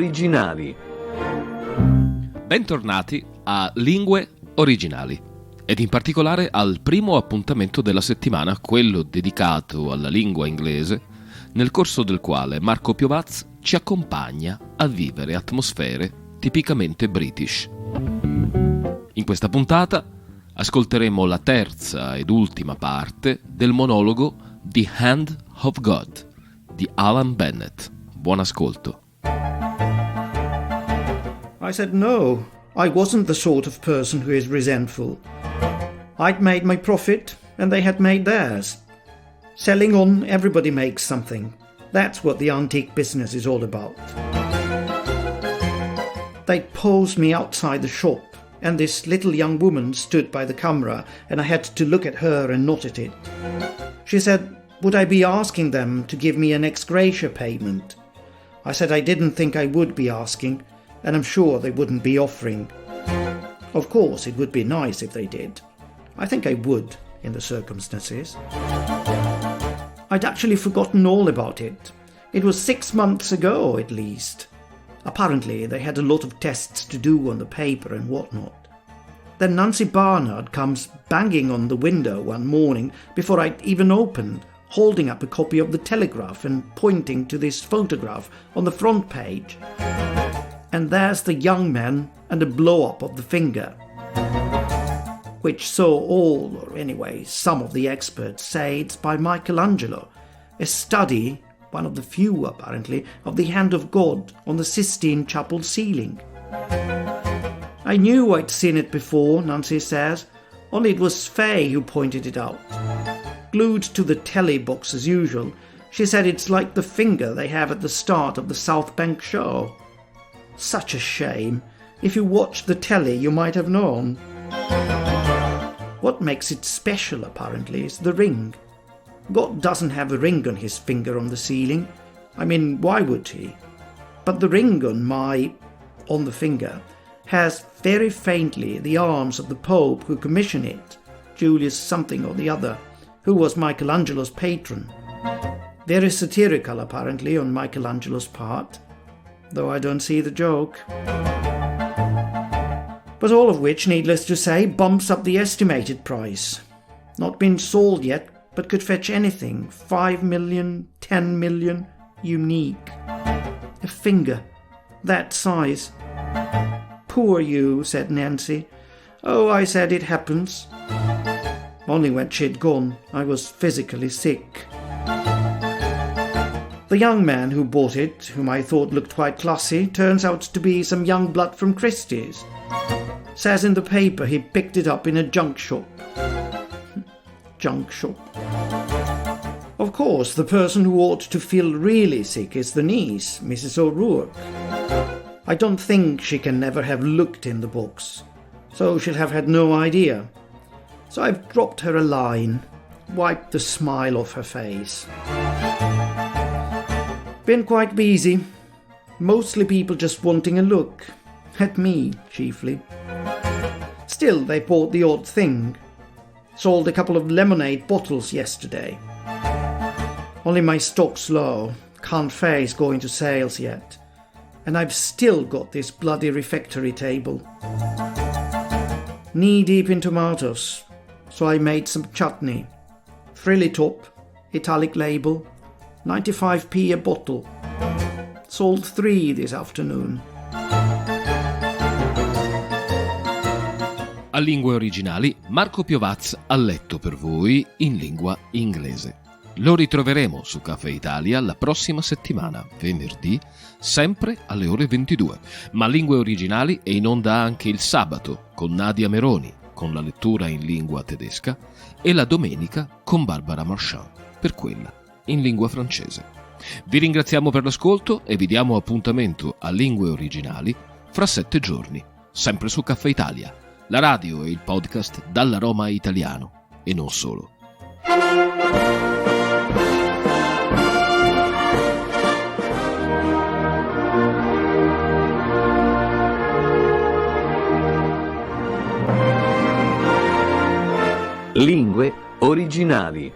Originali. Bentornati a Lingue Originali ed in particolare al primo appuntamento della settimana, quello dedicato alla lingua inglese, nel corso del quale Marco Piovaz ci accompagna a vivere atmosfere tipicamente british. In questa puntata ascolteremo la terza ed ultima parte del monologo The Hand of God di Alan Bennett. Buon ascolto. I said no, I wasn't the sort of person who is resentful. I'd made my profit and they had made theirs. Selling on, everybody makes something. That's what the antique business is all about. They posed me outside the shop and this little young woman stood by the camera and I had to look at her and not at it. She said, would I be asking them to give me an ex gratia payment? I said I didn't think I would be asking, and I'm sure they wouldn't be offering. Of course, it would be nice if they did. I think I would, in the circumstances. I'd actually forgotten all about it. It was 6 months ago, at least. Apparently, they had a lot of tests to do on the paper and whatnot. Then Nancy Barnard comes banging on the window one morning before I'd even opened, holding up a copy of the Telegraph and pointing to this photograph on the front page. And there's the young man and a blow-up of the finger. Which so all, or anyway, some of the experts say it's by Michelangelo, a study, one of the few apparently, of the hand of God on the Sistine Chapel ceiling. I knew I'd seen it before, Nancy says, only it was Faye who pointed it out. Glued to the telly box as usual, she said it's like the finger they have at the start of the South Bank show. Such a shame. If you watched the telly, you might have known. What makes it special, apparently, is the ring. God doesn't have a ring on his finger on the ceiling. I mean, why would he? But the ring on the finger, has very faintly the arms of the Pope who commissioned it, Julius something or the other, who was Michelangelo's patron. Very satirical, apparently, on Michelangelo's part, though I don't see the joke. But all of which, needless to say, bumps up the estimated price. Not been sold yet, but could fetch anything, 5 million, 10 million, unique. A finger, that size. Poor you, said Nancy. Oh, I said, it happens. Only when she'd gone, I was physically sick. The young man who bought it, whom I thought looked quite classy, turns out to be some young blood from Christie's. Says in the paper he picked it up in a junk shop. Junk shop. Of course, the person who ought to feel really sick is the niece, Mrs. O'Rourke. I don't think she can never have looked in the box, so she'll have had no idea. So I've dropped her a line, wiped the smile off her face. Been quite busy. Mostly people just wanting a look. At me, chiefly. Still, they bought the odd thing. Sold a couple of lemonade bottles yesterday. Only my stock's low. Can't face going to sales yet. And I've still got this bloody refectory table. Knee-deep in tomatoes. So I made some chutney. Frilly top, italic label, 95p a bottle. Sold 3 this afternoon. A Lingue Originali, Marco Piovaz ha letto per voi in lingua inglese. Lo ritroveremo su Caffè Italia la prossima settimana, venerdì, sempre alle ore 22. Ma Lingue Originali è in onda anche il sabato con Nadia Meroni, con la lettura in lingua tedesca, e la domenica con Barbara Marchand, per quella in lingua francese. Vi ringraziamo per l'ascolto e vi diamo appuntamento a Lingue Originali fra 7 giorni, sempre su Caffè Italia, la radio e il podcast dalla Roma italiano, e non solo. Lingue Originali.